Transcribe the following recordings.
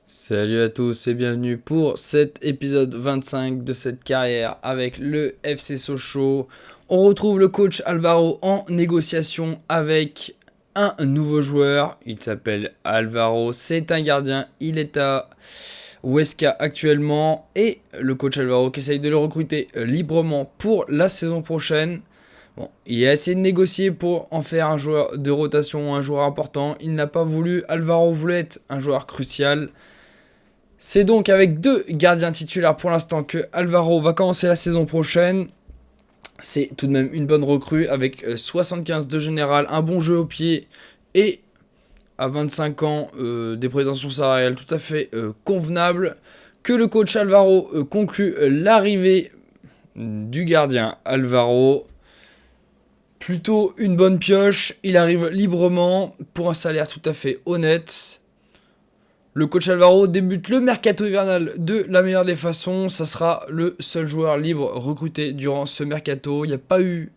Salut à tous et bienvenue pour cet épisode 25 de cette carrière avec le FC Sochaux. On retrouve le coach Alvaro en négociation avec un nouveau joueur. Il s'appelle Alvaro, c'est un gardien, il est à Huesca actuellement. Et le coach Alvaro qui essaye de le recruter librement pour la saison prochaine. Bon, il a essayé de négocier pour en faire un joueur de rotation, un joueur important. Il n'a pas voulu, Alvaro voulait être un joueur crucial. C'est donc avec deux gardiens titulaires pour l'instant que Alvaro va commencer la saison prochaine. C'est tout de même une bonne recrue avec 75 de général, un bon jeu au pied et à 25 ans des prétentions salariales tout à fait convenables. Que le coach Alvaro conclut l'arrivée du gardien Alvaro. Plutôt une bonne pioche, il arrive librement pour un salaire tout à fait honnête. Le coach Alvaro débute le mercato hivernal de la meilleure des façons. Ça sera le seul joueur libre recruté durant ce mercato. Il n'y a pas eu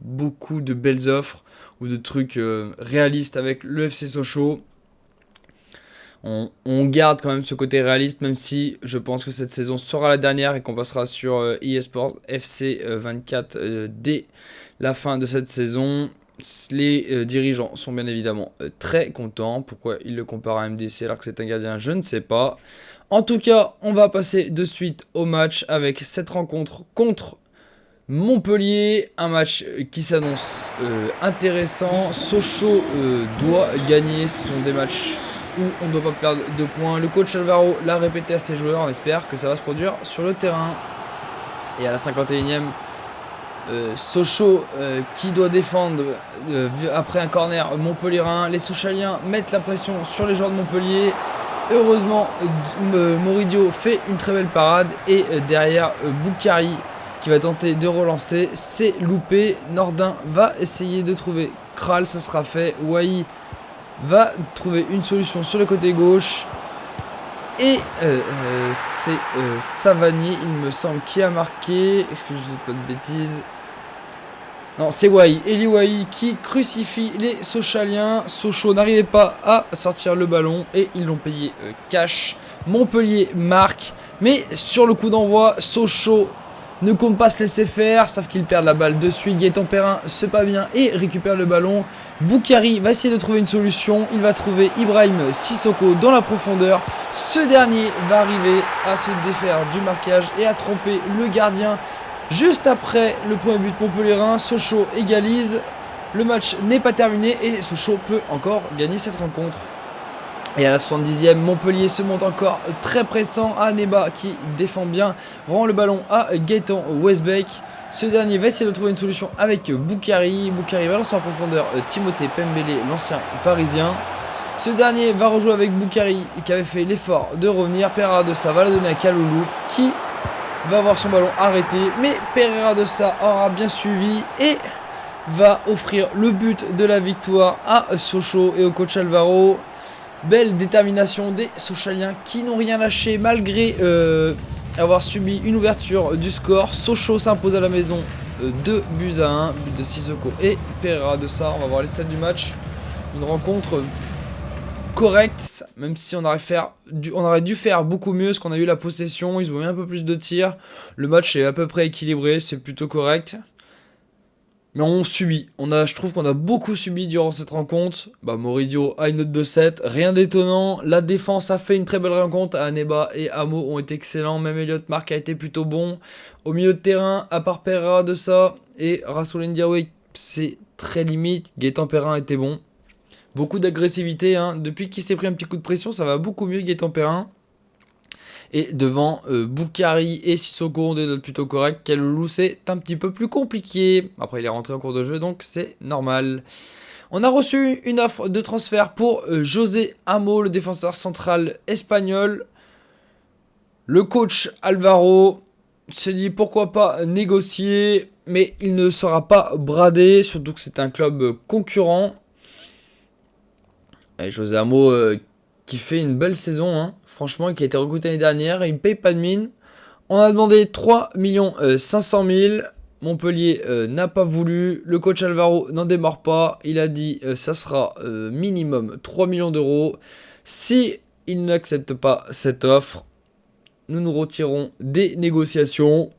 beaucoup de belles offres ou de trucs réalistes avec le FC Sochaux. On garde quand même ce côté réaliste, même si je pense que cette saison sera la dernière et qu'on passera sur eSport FC 24 dès la fin de cette saison. Les dirigeants sont bien évidemment très contents. Pourquoi ils le comparent à MDC alors que c'est un gardien, je ne sais pas. En tout cas, on va passer de suite au match avec cette rencontre contre Montpellier. Un match qui s'annonce intéressant. Sochaux doit gagner. Ce sont des matchs où on ne doit pas perdre de points. Le coach Alvaro l'a répété à ses joueurs. On espère que ça va se produire sur le terrain. Et à la 51e, Sochaux qui doit défendre après un corner montpellierin. Les Sochaliens mettent la pression sur les joueurs de Montpellier. Heureusement, Moridio fait une très belle parade. Et derrière, Boukari qui va tenter de relancer. C'est loupé. Nordin va essayer de trouver Kral, ce sera fait. Wai va trouver une solution sur le côté gauche. Et c'est Savanier, il me semble, qui a marqué. Est-ce que je ne dis pas de bêtises? Non, c'est Wai, Eli Wai qui crucifie les Sochaliens. Sochaux n'arrivait pas à sortir le ballon et ils l'ont payé cash. Montpellier marque, mais sur le coup d'envoi, Sochaux ne compte pas se laisser faire, sauf qu'ils perdent la balle de suite. Gaëtan Perrin se pas bien et récupère le ballon. Boukari va essayer de trouver une solution. Il va trouver Ibrahim Sissoko dans la profondeur. Ce dernier va arriver à se défaire du marquage et à tromper le gardien. Juste après le premier but montpellierin, Sochaux égalise. Le match n'est pas terminé et Sochaux peut encore gagner cette rencontre. Et à la 70e, Montpellier se monte encore très pressant. Aneba qui défend bien, rend le ballon à Gaëtan Westbeck. Ce dernier va essayer de trouver une solution avec Boukari. Boukari va lancer en profondeur Timothée Pembele, l'ancien parisien. Ce dernier va rejouer avec Boukari qui avait fait l'effort de revenir. Pereira de Sa va la donner à Kaloulou qui va avoir son ballon arrêté. Mais Pereira de Sa aura bien suivi et va offrir le but de la victoire à Sochaux et au coach Alvaro. Belle détermination des Sochaliens qui n'ont rien lâché malgré avoir subi une ouverture du score. Sochaux s'impose à la maison 2 buts à 1, but de Sissoko et Pereira de Sa. On va voir les stats du match. Une rencontre correcte, même si on aurait dû faire beaucoup mieux, parce qu'on a eu la possession, ils ont eu un peu plus de tirs. Le match est à peu près équilibré, c'est plutôt correct. Mais on subit. Je trouve qu'on a beaucoup subi durant cette rencontre. Moridio a une note de 7. Rien d'étonnant. La défense a fait une très belle rencontre. Aneba et Amo ont été excellents. Même Elliott Mark a été plutôt bon. Au milieu de terrain, à part Pereira de Sa et Rassoul Ndiaye, c'est très limite. Gaëtan Perrin était bon. Beaucoup d'agressivité. Depuis qu'il s'est pris un petit coup de pression, ça va beaucoup mieux Gaëtan Perrin. Et devant Boukari et Sissoko ont des notes plutôt correctes. Kaloulou, c'est un petit peu plus compliqué. Après, il est rentré en cours de jeu, donc c'est normal. On a reçu une offre de transfert pour José Amo, le défenseur central espagnol. Le coach Alvaro s'est dit pourquoi pas négocier, mais il ne sera pas bradé, surtout que c'est un club concurrent. Et José Amo qui fait une belle saison, franchement, qui a été recruté l'année dernière, il ne paye pas de mine. On a demandé 3 500 000, Montpellier n'a pas voulu, le coach Alvaro n'en démord pas, il a dit ça sera minimum 3 millions d'euros. Si il n'accepte pas cette offre. Nous nous retirons des négociations.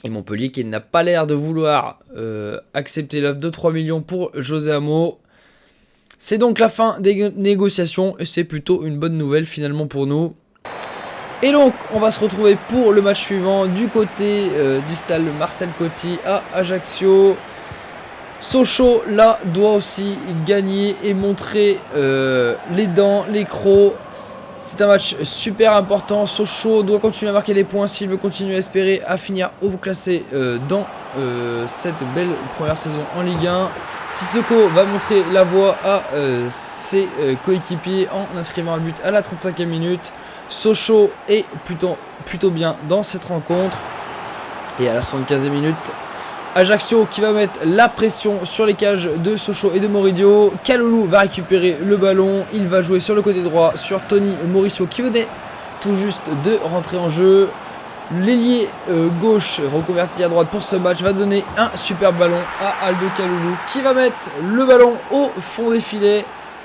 Et Montpellier qui n'a pas l'air de vouloir accepter l'offre de 3 millions pour José Amo. C'est donc la fin des négociations et c'est plutôt une bonne nouvelle finalement pour nous. Et donc on va se retrouver pour le match suivant du côté du stade Marcel Coty à Ajaccio. Sochaux là doit aussi gagner et montrer les dents, les crocs. C'est un match super important. Sochaux doit continuer à marquer des points s'il veut continuer à espérer à finir haut classé dans cette belle première saison en Ligue 1. Sissoko va montrer la voie à ses coéquipiers en inscrivant un but à la 35e minute. Sochaux est plutôt bien dans cette rencontre. Et à la 75e minute, Ajaccio qui va mettre la pression sur les cages de Sochaux et de Moridio. Kaloulou va récupérer le ballon. Il va jouer sur le côté droit sur Tony Mauricio qui venait tout juste de rentrer en jeu. L'ailier gauche reconverti à droite pour ce match va donner un super ballon à Aldo Kaloulou qui va mettre le ballon au fond des filets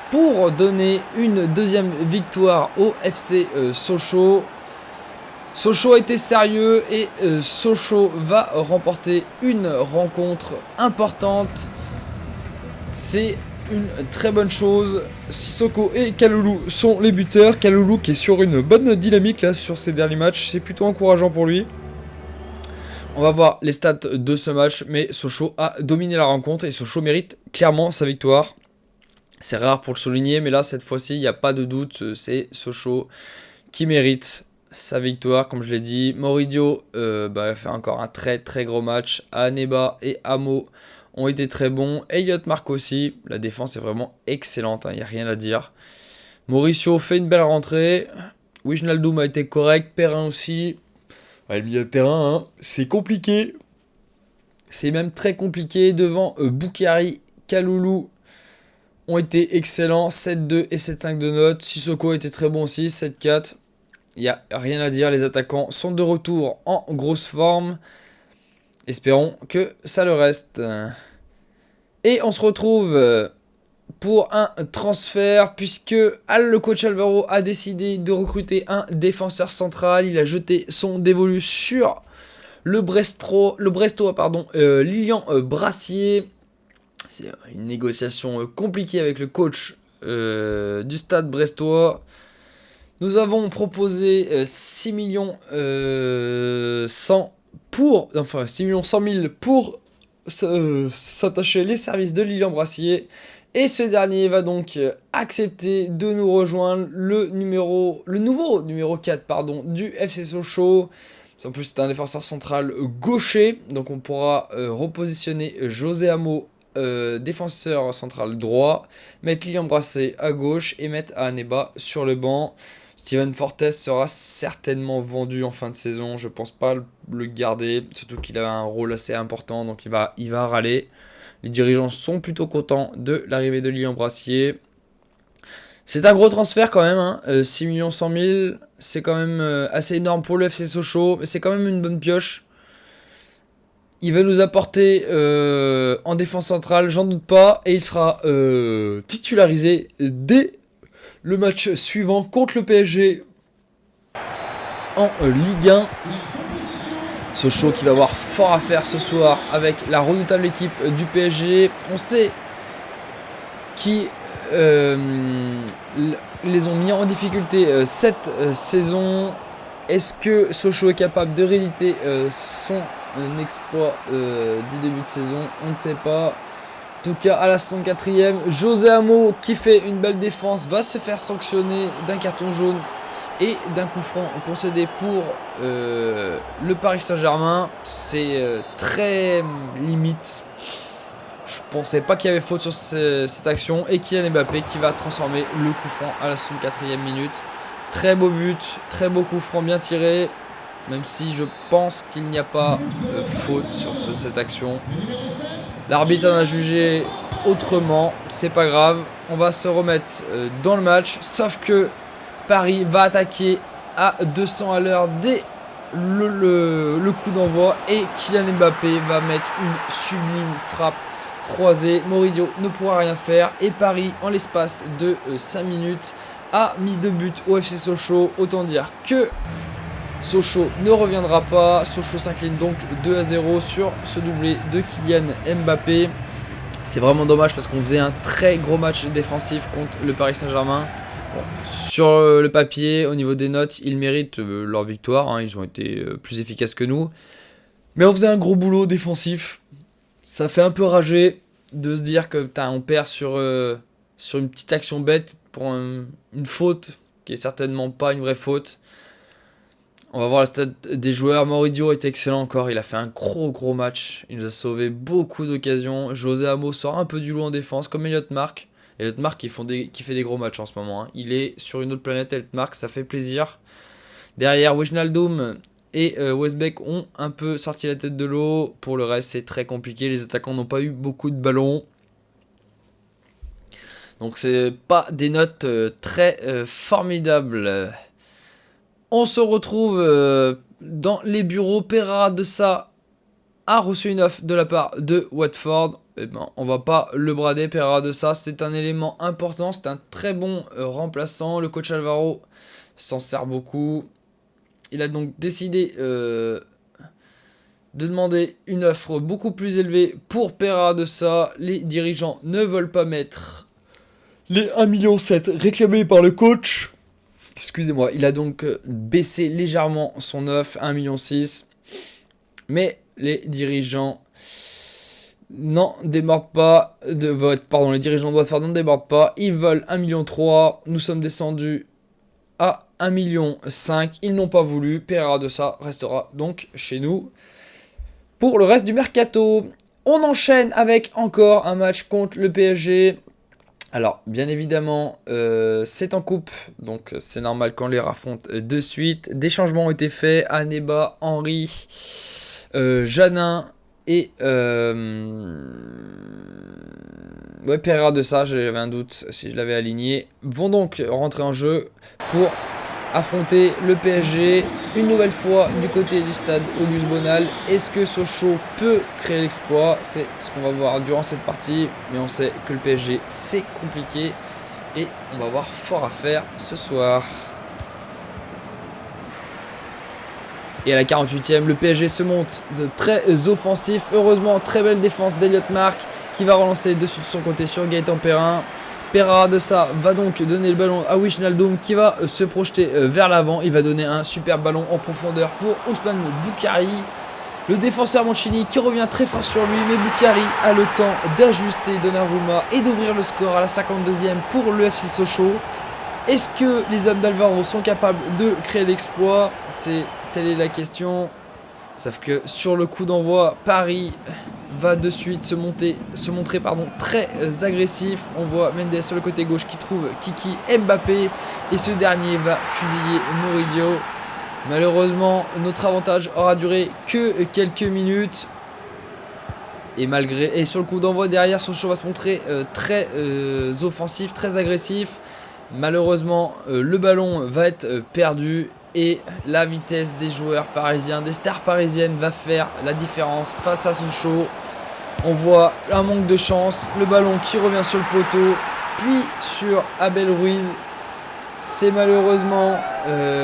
pour donner une deuxième victoire au FC Sochaux. Sochaux a été sérieux et Sochaux va remporter une rencontre importante. C'est une très bonne chose. Sissoko et Kaloulou sont les buteurs. Kaloulou qui est sur une bonne dynamique là sur ces derniers matchs. C'est plutôt encourageant pour lui. On va voir les stats de ce match. Mais Sochaux a dominé la rencontre et Sochaux mérite clairement sa victoire. C'est rare pour le souligner, mais là cette fois-ci il n'y a pas de doute. C'est Sochaux qui mérite sa victoire, comme je l'ai dit. Moridio a fait encore un très très gros match. Aneba et Amo ont été très bons. Elliott marque aussi. La défense est vraiment excellente, il n'y a rien à dire. Mauricio fait une belle rentrée. Wijnaldum a été correct. Perrin aussi. Le milieu de terrain, c'est compliqué. C'est même très compliqué. Devant Boukari, Kaloulou ont été excellents. 7-2 et 7-5 de notes. Sissoko était très bon aussi. 7-4. Il n'y a rien à dire, les attaquants sont de retour en grosse forme. Espérons que ça le reste. Et on se retrouve pour un transfert puisque le coach Alvaro a décidé de recruter un défenseur central. Il a jeté son dévolu sur le Brestois, Lilian Brassier. C'est une négociation compliquée avec le coach du stade brestois. Nous avons proposé 6 millions 100 000 pour s'attacher les services de Lilian Brassier. Et ce dernier va donc accepter de nous rejoindre, le nouveau numéro 4 du FC Sochaux. En plus c'est un défenseur central gaucher, donc on pourra repositionner José Amo défenseur central droit, mettre Lilian Brassier à gauche et mettre Aneba sur le banc. Steven Fortes sera certainement vendu en fin de saison. Je pense pas le garder, surtout qu'il a un rôle assez important, donc il va râler. Les dirigeants sont plutôt contents de l'arrivée de Lilian Brassier. C'est un gros transfert quand même, 6 millions 100 000, c'est quand même assez énorme pour le FC Sochaux, mais c'est quand même une bonne pioche. Il va nous apporter en défense centrale, j'en doute pas, et il sera titularisé dès le match suivant contre le PSG en Ligue 1. Sochaux qui va avoir fort à faire ce soir avec la redoutable équipe du PSG. On sait qui les ont mis en difficulté cette saison. Est-ce que Sochaux est capable de rééditer son exploit du début de saison? On ne sait pas. En tout cas, à la 64e, José Amo, qui fait une belle défense, va se faire sanctionner d'un carton jaune et d'un coup franc concédé pour le Paris Saint-Germain. C'est très limite. Je pensais pas qu'il y avait faute sur cette action. Et Kylian Mbappé qui va transformer le coup franc à la 64e minute. Très beau but, très beau coup franc bien tiré. Même si je pense qu'il n'y a pas faute sur cette action. L'arbitre en a jugé autrement, c'est pas grave. On va se remettre dans le match. Sauf que Paris va attaquer à 200 à l'heure dès le coup d'envoi. Et Kylian Mbappé va mettre une sublime frappe croisée. Moridio ne pourra rien faire. Et Paris, en l'espace de 5 minutes, a mis 2 buts au FC Sochaux. Autant dire que Sochaux ne reviendra pas. Sochaux s'incline donc 2-0 sur ce doublé de Kylian Mbappé. C'est vraiment dommage parce qu'on faisait un très gros match défensif contre le Paris Saint-Germain. Bon, sur le papier, au niveau des notes, ils méritent leur victoire. Hein, ils ont été plus efficaces que nous. Mais on faisait un gros boulot défensif. Ça fait un peu rager de se dire que on perd sur une petite action bête pour une faute qui est certainement pas une vraie faute. On va voir le stade des joueurs. Moridio est excellent encore. Il a fait un gros match. Il nous a sauvé beaucoup d'occasions. José Amo sort un peu du lot en défense, comme Elliott Mark. Elliott Mark qui fait des gros matchs en ce moment. Hein. Il est sur une autre planète, Elliott Mark. Ça fait plaisir. Derrière, Wijnaldum et Westbeck ont un peu sorti la tête de l'eau. Pour le reste, c'est très compliqué. Les attaquants n'ont pas eu beaucoup de ballons. Donc, c'est pas des notes très formidables. On se retrouve dans les bureaux. Pereira de Sa a reçu une offre de la part de Watford. Eh ben, on va pas le brader. Pereira de Sa, c'est un élément important. C'est un très bon remplaçant. Le coach Alvaro s'en sert beaucoup. Il a donc décidé de demander une offre beaucoup plus élevée pour Pereira de Sa. Les dirigeants ne veulent pas mettre les 1,7 million réclamés par le coach. Excusez-moi, il a donc baissé légèrement son offre, 1,6 million. Mais les dirigeants n'en débordent pas. Les dirigeants de Watford n'en débordent pas. Ils veulent 1,3 million. Nous sommes descendus à 1,5 million. Ils n'ont pas voulu. Pereira de Sa restera donc chez nous pour le reste du mercato. On enchaîne avec encore un match contre le PSG. Alors, bien évidemment, c'est en coupe, donc c'est normal qu'on les raffronte de suite. Des changements ont été faits. Aneba, Henry, Janin et Pereira de Sa, j'avais un doute si je l'avais aligné, vont donc rentrer en jeu pour affronter le PSG une nouvelle fois du côté du stade Auguste Bonal. Est-ce que Sochaux peut créer l'exploit? C'est ce qu'on va voir durant cette partie, mais on sait que le PSG c'est compliqué et on va avoir fort à faire ce soir. Et à la 48e, le PSG se monte très offensif. Heureusement, très belle défense d'Elliott Mark qui va relancer dessus de son côté sur Gaëtan Perrin. Pereira de Sa va donc donner le ballon à Wijnaldum qui va se projeter vers l'avant. Il va donner un super ballon en profondeur pour Ousmane Boukari. Le défenseur Mancini qui revient très fort sur lui. Mais Boukari a le temps d'ajuster Donnarumma et d'ouvrir le score à la 52e pour le FC Sochaux. Est-ce que les hommes d'Alvaro sont capables de créer l'exploit? Telle est la question. Sauf que sur le coup d'envoi, Paris va de suite se montrer très agressif. On voit Mendes sur le côté gauche qui trouve Kiki Mbappé et ce dernier va fusiller Moridio. Malheureusement, notre avantage aura duré que quelques minutes. Et sur le coup d'envoi derrière, Sochaux va se montrer très offensif, très agressif. Malheureusement, le ballon va être perdu. Et la vitesse des joueurs parisiens, des stars parisiennes va faire la différence face à Sochaux. On voit un manque de chance, le ballon qui revient sur le poteau, puis sur Abel Ruiz. C'est malheureusement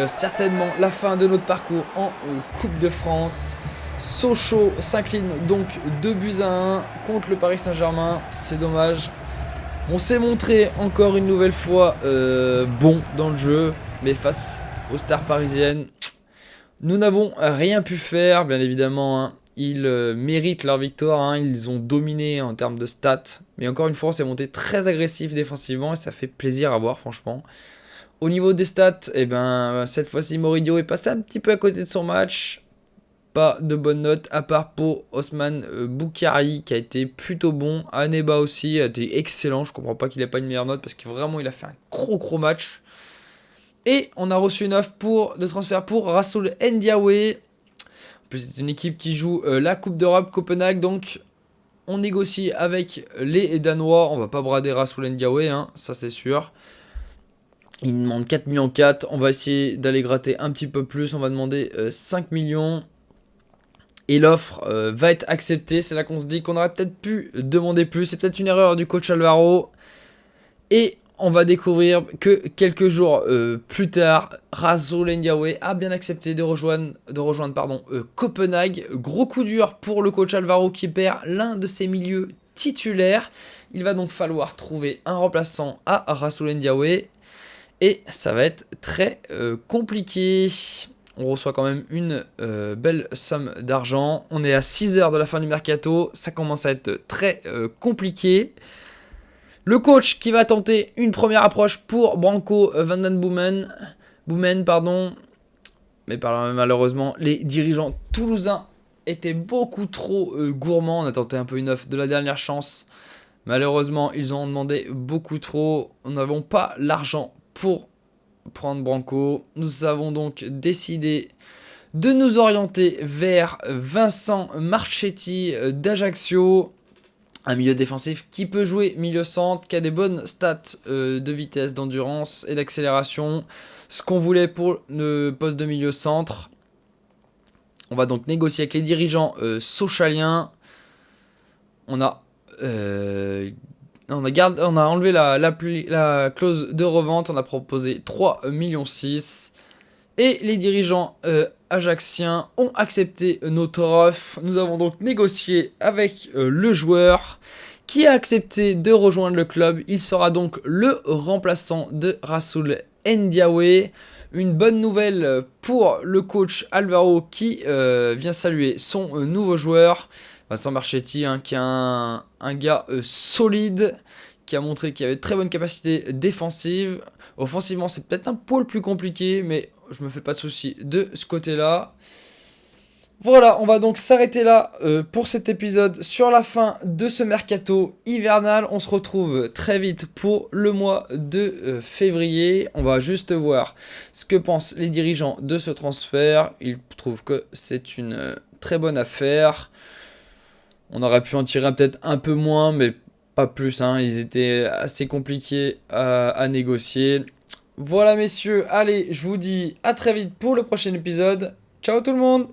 certainement la fin de notre parcours en Coupe de France. Sochaux s'incline donc 2-1 contre le Paris Saint-Germain, c'est dommage. On s'est montré encore une nouvelle fois bon dans le jeu, mais face aux stars parisiennes, nous n'avons rien pu faire, bien évidemment. Hein. Ils méritent leur victoire, hein. Ils ont dominé en termes de stats. Mais encore une fois, on s'est monté très agressif défensivement et ça fait plaisir à voir, franchement. Au niveau des stats, cette fois-ci, Moridio est passé un petit peu à côté de son match. Pas de bonnes notes, à part pour Ousmane Boukari qui a été plutôt bon. Aneba aussi a été excellent. Je comprends pas qu'il n'ait pas une meilleure note parce que vraiment, il a fait un gros match. Et on a reçu une offre de transfert pour Rassoul Ndiaye. En plus, c'est une équipe qui joue la Coupe d'Europe Copenhague. Donc, on négocie avec les Danois. On va pas brader Rassoul Ndiaye, hein, ça c'est sûr. Il demande 4,4 millions. On va essayer d'aller gratter un petit peu plus. On va demander 5 millions. Et l'offre va être acceptée. C'est là qu'on se dit qu'on aurait peut-être pu demander plus. C'est peut-être une erreur du coach Alvaro. Et on va découvrir que quelques jours plus tard, Rasoul Ndiaye a bien accepté de rejoindre Copenhague. Gros coup dur pour le coach Alvaro qui perd l'un de ses milieux titulaires. Il va donc falloir trouver un remplaçant à Rasoul Ndiaye. Et ça va être très compliqué. On reçoit quand même une belle somme d'argent. On est à 6 heures de la fin du mercato. Ça commence à être très compliqué. Le coach qui va tenter une première approche pour Branco van den Boomen, pardon. Mais malheureusement, les dirigeants toulousains étaient beaucoup trop gourmands. On a tenté un peu une offre de la dernière chance. Malheureusement, ils ont demandé beaucoup trop. Nous n'avons pas l'argent pour prendre Branco. Nous avons donc décidé de nous orienter vers Vincent Marchetti d'Ajaccio. Un milieu défensif qui peut jouer milieu centre, qui a des bonnes stats de vitesse, d'endurance et d'accélération. Ce qu'on voulait pour le poste de milieu centre. On va donc négocier avec les dirigeants sochaliens. On a enlevé la clause de revente. On a proposé 3,6 millions. Et les dirigeants ajacciens ont accepté notre offre. Nous avons donc négocié avec le joueur qui a accepté de rejoindre le club. Il sera donc le remplaçant de Rasoul Ndiaye. Une bonne nouvelle pour le coach Alvaro qui vient saluer son nouveau joueur. Vincent Marchetti, qui est un gars solide, qui a montré qu'il avait de très bonnes capacités défensives. Offensivement, c'est peut-être un poil plus compliqué, mais je me fais pas de soucis de ce côté-là. Voilà, on va donc s'arrêter là pour cet épisode sur la fin de ce mercato hivernal. On se retrouve très vite pour le mois de février. On va juste voir ce que pensent les dirigeants de ce transfert. Ils trouvent que c'est une très bonne affaire. On aurait pu en tirer peut-être un peu moins, mais pas plus. Ils étaient assez compliqués à négocier. Voilà messieurs, allez, je vous dis à très vite pour le prochain épisode. Ciao tout le monde!